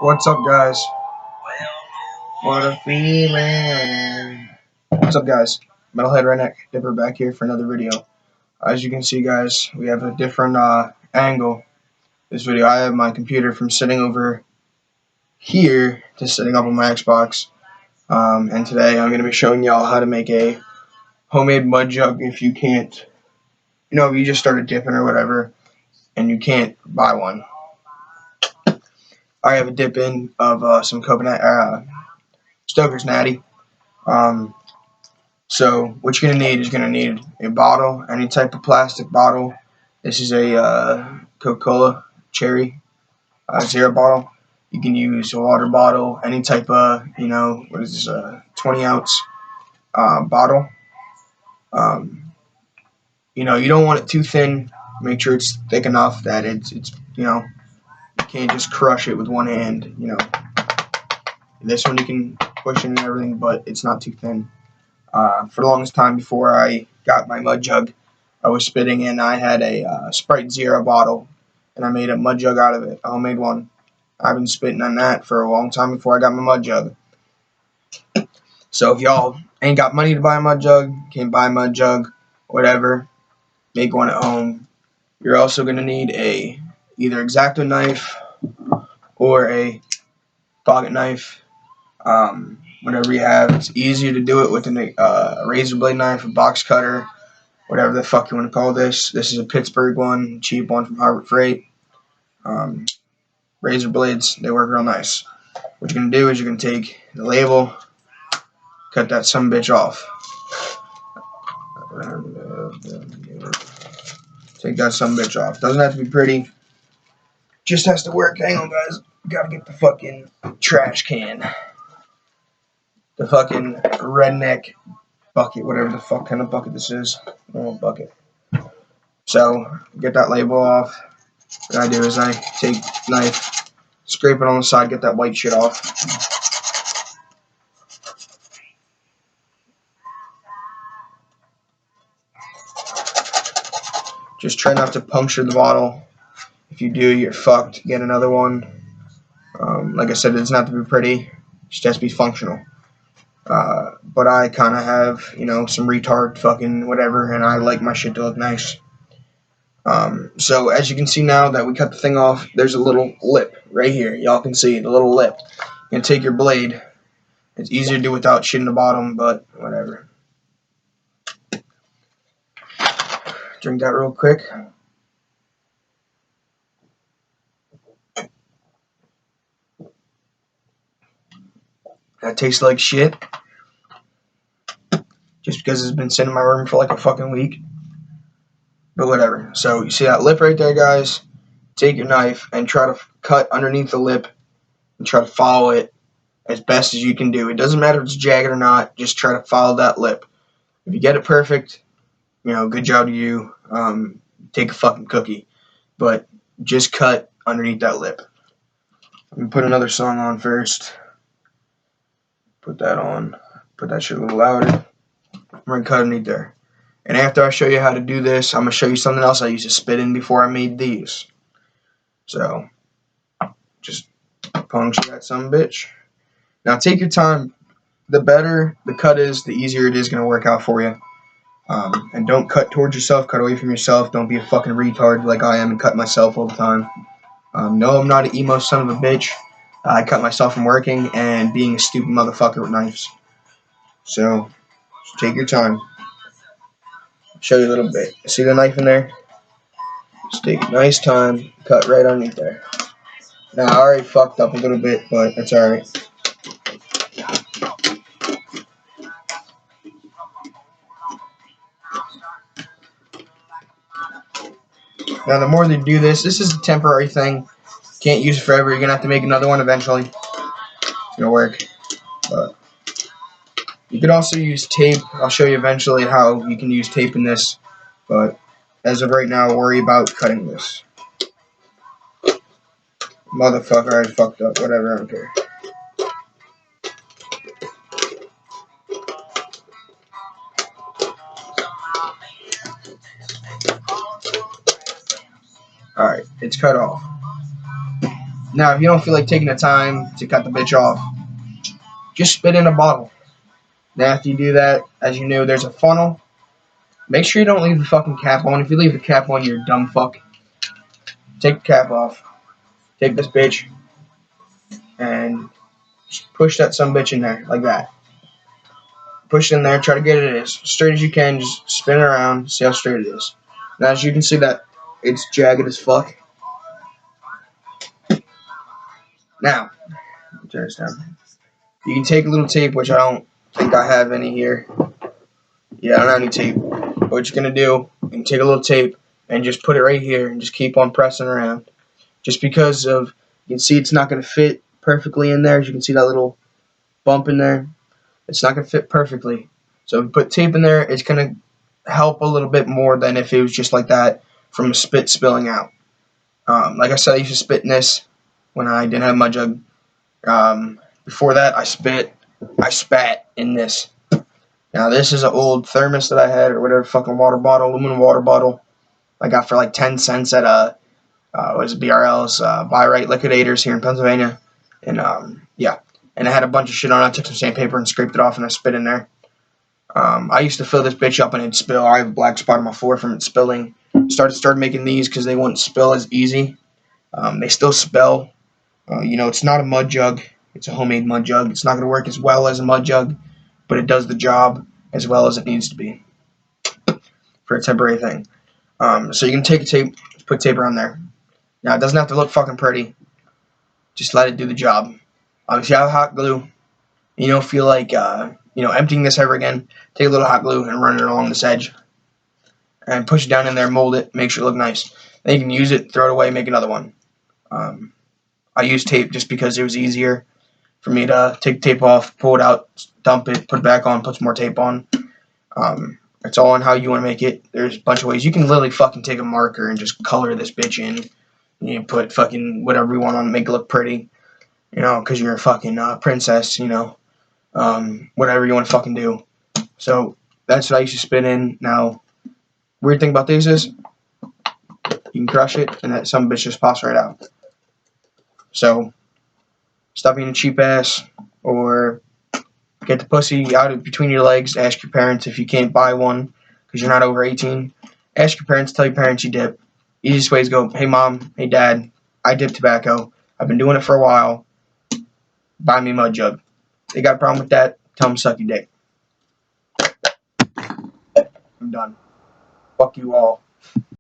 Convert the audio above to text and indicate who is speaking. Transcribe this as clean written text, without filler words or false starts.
Speaker 1: What's up, guys? What a feeling. What's up, guys? Metalhead Redneck Dipper back here for another video. As you can see, guys, we have a different angle. This video, I have my computer from sitting over here to sitting up on my Xbox. And today I'm going to be showing y'all how to make a homemade mud jug if you can't, if you just started dipping or whatever, and you can't buy one. I have a dip in of some coconut, Stoker's Natty. So what you're going to need a bottle, any type of plastic bottle. This is a Coca-Cola cherry zero bottle. You can use a water bottle, any type of, what is this, 20 ounce bottle. You don't want it too thin. Make sure it's thick enough that it's you can't just crush it with one hand. This one you can push in and everything, but it's not too thin. For the longest time before I got my mud jug, I was spitting in. I had a Sprite Zero bottle, and I made a mud jug out of it, a homemade one. I've been spitting on that for a long time before I got my mud jug. So if y'all ain't got money to buy a mud jug, can't buy a mud jug, whatever, make one at home. You're also going to need either X-Acto knife or a pocket knife. Whatever you have. It's easier to do it with a razor blade knife, a box cutter, whatever the fuck you want to call this. This is a Pittsburgh one, cheap one from Harbor Freight. Razor blades, they work real nice. What you're going to do is you're going to take the label, cut that sumbitch off. Take that sumbitch off. Doesn't have to be pretty. Just has to work. Hang on, guys. Gotta get the fucking trash can. The fucking redneck bucket, whatever the fuck kind of bucket this is. Normal bucket. So, get that label off. What I do is I take knife, scrape it on the side, get that white shit off. Just try not to puncture the bottle. If you do, you're fucked. Get another one. Like I said, it doesn't have to be pretty. It just has to be functional. But I kind of have, some retard fucking whatever, and I like my shit to look nice. So as you can see now that we cut the thing off, there's a little lip right here. Y'all can see the little lip. You can take your blade. It's easier to do without shit in the bottom, but whatever. Drink that real quick. That tastes like shit. Just because it's been sitting in my room for like a fucking week. But whatever. So you see that lip right there, guys? Take your knife and try to cut underneath the lip and try to follow it as best as you can do. It doesn't matter if it's jagged or not. Just try to follow that lip. If you get it perfect, good job to you. Take a fucking cookie. But just cut underneath that lip. Let me put another song on first. Put that on. Put that shit a little louder. I'm going to cut underneath there. And after I show you how to do this, I'm going to show you something else I used to spit in before I made these. So, just puncture that sumbitch. Now take your time. The better the cut is, the easier it is going to work out for you. And don't cut towards yourself, cut away from yourself. Don't be a fucking retard like I am and cut myself all the time. No, I'm not an emo son of a bitch. I cut myself from working and being a stupid motherfucker with knives. So, just take your time. Show you a little bit. See the knife in there? Just take a nice time, cut right underneath there. Now, I already fucked up a little bit, but that's alright. Now, the more they do this is a temporary thing. Can't use it forever. You're going to have to make another one eventually. It's going to work. But you could also use tape. I'll show you eventually how you can use tape in this. But as of right now, worry about cutting this. Motherfucker, I fucked up. Whatever, I don't care. Alright, it's cut off. Now, if you don't feel like taking the time to cut the bitch off, just spit in a bottle. Then after you do that, as you know, there's a funnel. Make sure you don't leave the fucking cap on. If you leave the cap on, you're a dumb fuck. Take the cap off. Take this bitch and just push that some bitch in there like that. Push it in there. Try to get it as straight as you can. Just spin it around. See how straight it is. Now, as you can see, that it's jagged as fuck. Now, turn this down. You can take a little tape, which I don't think I have any here. Yeah, I don't have any tape. But what you're gonna do, you can take a little tape and just put it right here and just keep on pressing around. Just because of, you can see it's not gonna fit perfectly in there. As you can see that little bump in there, it's not gonna fit perfectly. So if you put tape in there, it's gonna help a little bit more than if it was just like that from a spit spilling out. Like I said, I used to spit in this when I didn't have my jug. Before that, I spat in this. Now this is an old thermos that I had, or whatever, fucking water bottle, aluminum water bottle. I got for like 10 cents at what is it, BRL's, Buy Right Liquidators here in Pennsylvania. And yeah, and I had a bunch of shit on it. I took some sandpaper and scraped it off, and I spit in there. I used to fill this bitch up and it'd spill. I have a black spot on my floor from it spilling. Started making these because they wouldn't spill as easy. They still spill. It's not a mud jug. It's a homemade mud jug. It's not going to work as well as a mud jug, but it does the job as well as it needs to be for a temporary thing. So you can take a tape, put tape around there. Now, it doesn't have to look fucking pretty. Just let it do the job. If you have hot glue, you don't feel like emptying this ever again, take a little hot glue and run it along this edge. And push it down in there, mold it, make sure it look nice. Then you can use it, throw it away, make another one. I use tape just because it was easier for me to take the tape off, pull it out, dump it, put it back on, put some more tape on. It's all on how you want to make it. There's a bunch of ways. You can literally fucking take a marker and just color this bitch in. You can put fucking whatever you want on it, make it look pretty. Because you're a fucking princess, whatever you want to fucking do. So that's what I used to spit in. Now, weird thing about these is you can crush it and that some bitch just pops right out. So stop being a cheap ass, or get the pussy out of between your legs. Ask your parents if you can't buy one because you're not over 18. Ask your parents, tell your parents you dip. Easiest way is go, hey mom, hey dad, I dip tobacco. I've been doing it for a while. Buy me a mud jug. They got a problem with that, tell them suck your dick. I'm done. Fuck you all.